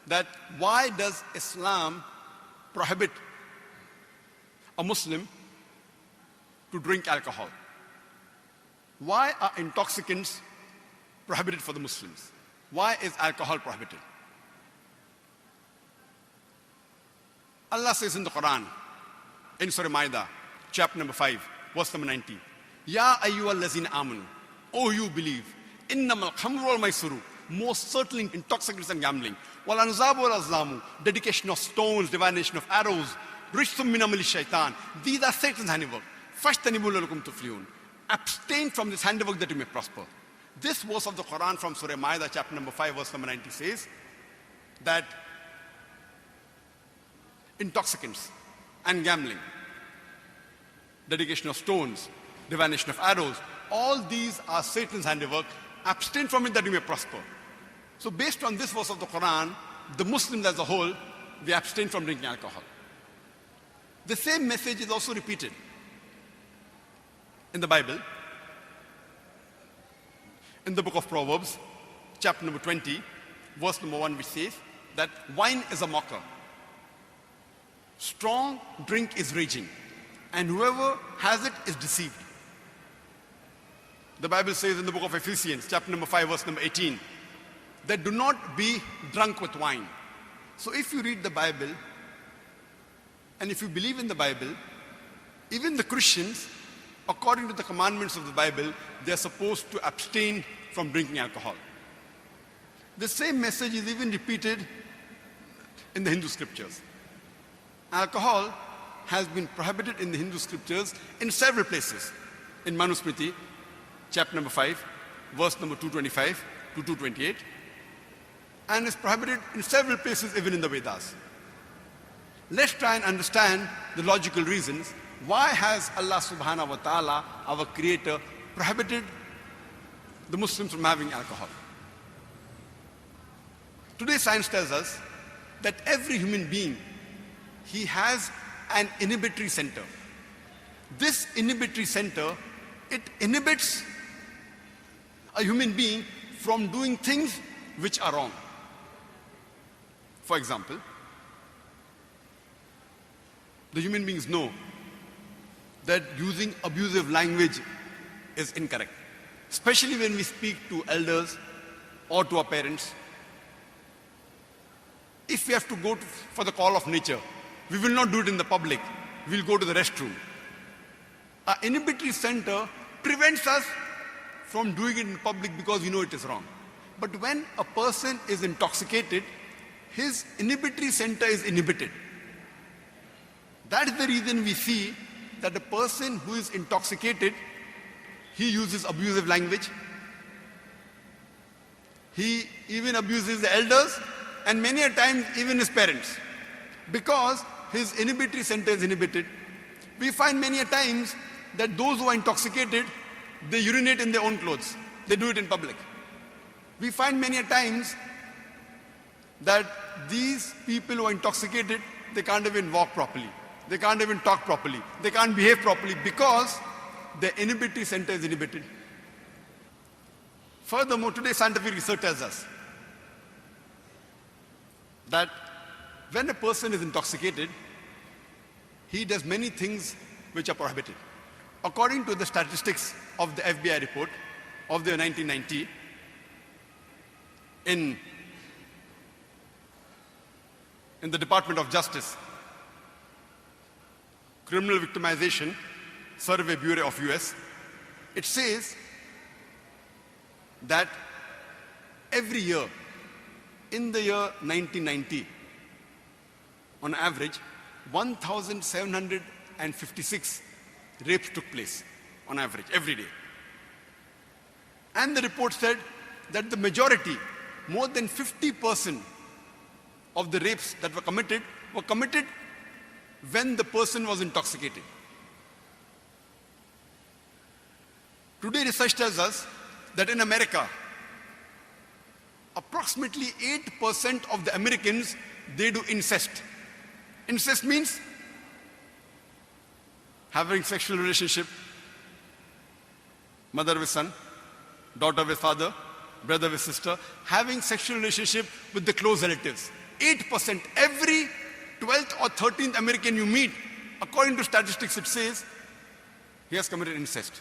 that why does Islam prohibit a Muslim to drink alcohol? Why are intoxicants prohibited for the Muslims? Why is alcohol prohibited? Allah says in the Quran, in Surah Ma'idah, chapter number 5, verse number 90, Ya ayyuhal lazina amanu, O you believe, innamal khamru wal maisuru, most certainly intoxicants and gambling, wal anzabu wal azlamu, dedication of stones, divination of arrows, rijsum min amali shaitan, these are Satan's handiwork. Fashtanibu lalakum tuflihun. Abstain from this handiwork that you may prosper. This verse of the Quran from Surah Ma'idah, chapter number 5, verse number 90 says that intoxicants and gambling, dedication of stones, divination of arrows, all these are Satan's handiwork. Abstain from it that you may prosper. So based on this verse of the Quran, the Muslims as a whole, we abstain from drinking alcohol. The same message is also repeated in the Bible, in the book of Proverbs, chapter number 20, verse number 1, which says that wine is a mocker. Strong drink is raging, and whoever has it is deceived. The Bible says in the book of Ephesians, chapter number 5, verse number 18, that do not be drunk with wine. So if you read the Bible, and if you believe in the Bible, even the Christians, according to the commandments of the Bible, they are supposed to abstain from drinking alcohol. The same message is even repeated in the Hindu scriptures. Alcohol has been prohibited in the Hindu scriptures in several places. In Manusmriti, chapter number 5, verse number 225 to 228, and is prohibited in several places even in the Vedas. Let's try and understand the logical reasons. Why has Allah subhanahu wa ta'ala, our creator, prohibited the Muslims from having alcohol? Today science tells us that every human being, he has an inhibitory center. This inhibitory center, it inhibits a human being from doing things which are wrong. For example, the human beings know that using abusive language is incorrect, especially when we speak to elders or to our parents. If we have to go for the call of nature, we will not do it in the public. We will go to the restroom. Our inhibitory center prevents us from doing it in public because we know it is wrong. But when a person is intoxicated, his inhibitory center is inhibited. That is the reason we see that a person who is intoxicated, he uses abusive language. He even abuses the elders and many a times even his parents, because his inhibitory center is inhibited. We find many a times that those who are intoxicated, they urinate in their own clothes. They do it in public. We find many a times that these people who are intoxicated, they can't even walk properly. They can't even talk properly. They can't behave properly because their inhibitory center is inhibited. Furthermore, today scientific research tells us that when a person is intoxicated, he does many things which are prohibited. According to the statistics of the FBI report of the year 1990, in the Department of Justice, Criminal Victimization Survey Bureau of US, it says that every year, in the year 1990, on average, 1,756 rapes took place on average every day. And the report said that the majority, more than 50% of the rapes that were committed when the person was intoxicated. Today research tells us that in America, approximately 8% of the Americans, they do incest. Incest means having sexual relationship, mother with son, daughter with father, brother with sister, having sexual relationship with the close relatives. 8%. Every 12th or 13th American you meet, according to statistics, it says he has committed incest.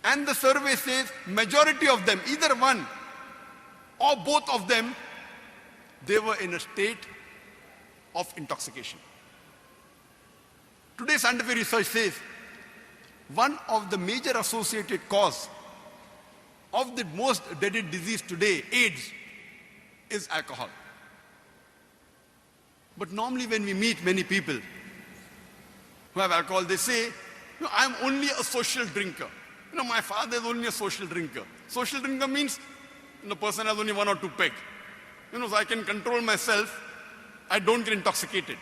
And the survey says majority of them, either one or both of them, they were in a state of intoxication. Today's scientific research says one of the major associated cause of the most deadly disease today, AIDS, is alcohol. But normally when we meet many people who have alcohol, they say, I'm only a social drinker. My father is only a social drinker. Social drinker means the person has only 1 or 2 peg. So I can control myself. I don't get intoxicated.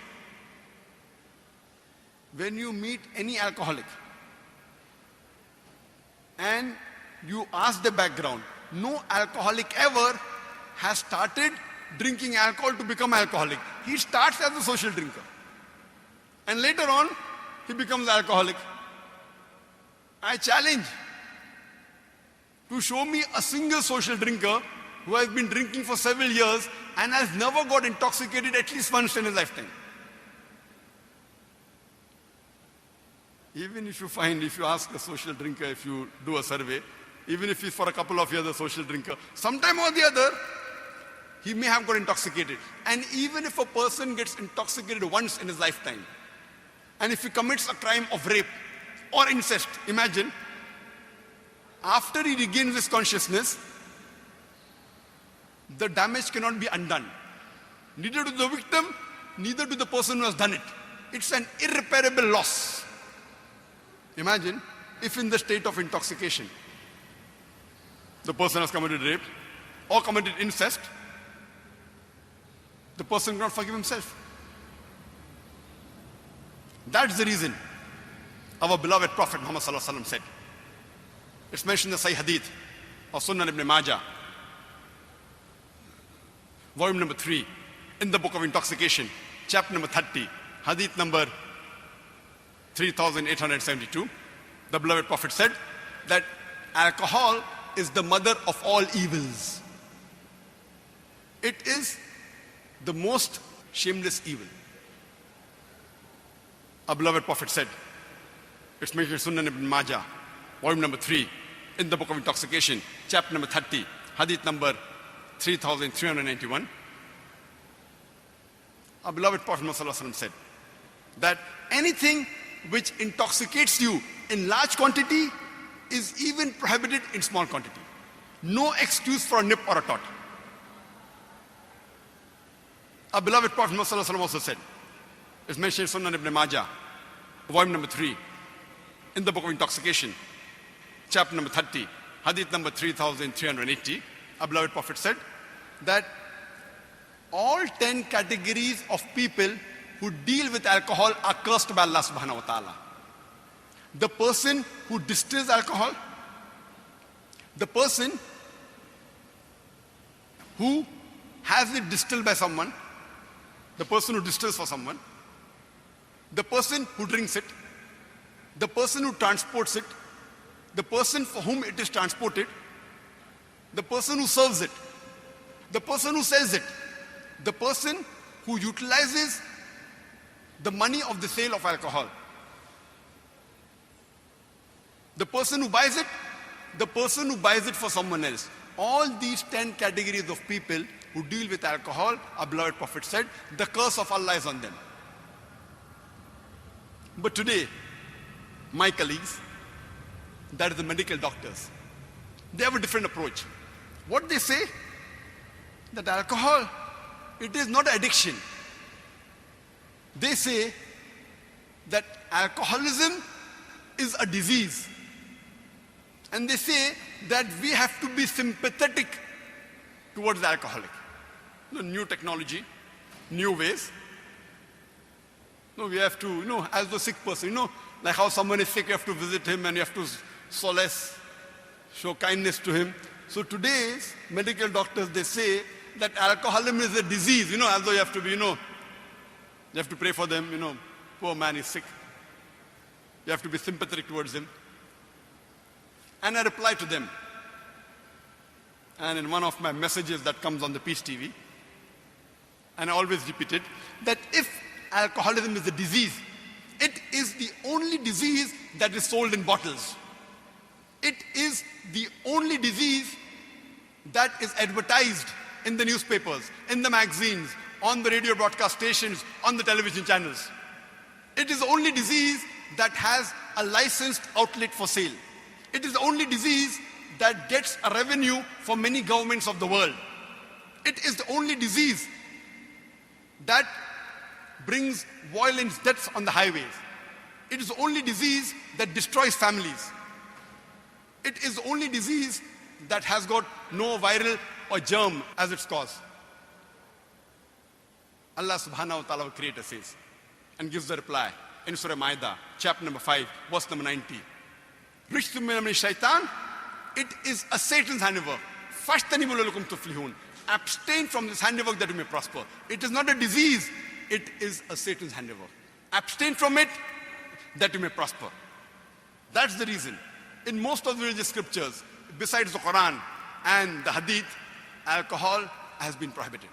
When you meet any alcoholic and you ask the background, no alcoholic ever has started drinking alcohol to become alcoholic. He starts as a social drinker. And later on, he becomes alcoholic. I challenge to show me a single social drinker who has been drinking for several years and has never got intoxicated at least once in his lifetime. Even if you ask a social drinker, if you do a survey, even if he's for a couple of years a social drinker, sometime or the other, he may have got intoxicated. And even if a person gets intoxicated once in his lifetime, and if he commits a crime of rape or incest, imagine, after he regains his consciousness, the damage cannot be undone. Neither to the victim, neither to the person who has done it. It's an irreparable loss. Imagine if in the state of intoxication, the person has committed rape or committed incest, the person cannot forgive himself. That's the reason our beloved Prophet Muhammad Sallallahu Alaihi Wasallam said. It's mentioned in the Sahih Hadith of Sunan ibn Majah, volume number 3, in the book of intoxication, chapter number 30, hadith number 3872. The beloved Prophet said that alcohol is the mother of all evils. It is the most shameless evil. Our beloved Prophet said, it's mentioned in Sunan ibn Majah, volume number 3, in the book of intoxication, chapter number 30, hadith number 3391. Our beloved Prophet ﷺ said that anything which intoxicates you in large quantity is even prohibited in small quantity. No excuse for a nip or a tot. Our beloved Prophet ﷺ also said, it's mentioned in Sunan ibn Majah, volume number 3, in the book of intoxication, chapter number 30, hadith number 3380. Our beloved Prophet said that all 10 categories of people who deal with alcohol are cursed by Allah subhanahu wa ta'ala. The person who distills alcohol, the person who has it distilled by someone, the person who distills for someone, the person who drinks it, the person who transports it, the person for whom it is transported, the person who serves it, the person who sells it, the person who utilizes the money of the sale of alcohol, the person who buys it, the person who buys it for someone else. All these 10 categories of people who deal with alcohol, our beloved Prophet said, the curse of Allah is on them. But today, my colleagues, that is the medical doctors, they have a different approach. What they say, that alcohol, it is not addiction. They say that alcoholism is a disease. And they say that we have to be sympathetic towards the alcoholic. New technology, new ways. We have to, as the sick person, like how someone is sick, you have to visit him and you have to solace, show kindness to him. So today's medical doctors, they say that alcoholism is a disease, as though you have to be, you have to pray for them, poor man is sick. You have to be sympathetic towards him. And I reply to them. And in one of my messages that comes on the Peace TV, and I always repeat it, that if alcoholism is a disease, it is the only disease that is sold in bottles. It is the only disease that is advertised in the newspapers, in the magazines, on the radio broadcast stations, on the television channels. It is the only disease that has a licensed outlet for sale. It is the only disease that gets a revenue for many governments of the world. It is the only disease that brings violent deaths on the highways. It is the only disease that destroys families. It is the only disease that has got no viral or germ as its cause. Allah subhanahu wa ta'ala, our creator, says and gives the reply in Surah Ma'idah, chapter number 5, verse number 90. Rijtum min shaitan, it is a Satan's handiwork. Fashtanibu lalakum tuflihun. Abstain from this handiwork that you may prosper. It is not a disease, it is a Satan's handiwork. Abstain from it that you may prosper. That's the reason. In most of the religious scriptures, besides the Quran and the Hadith, alcohol has been prohibited.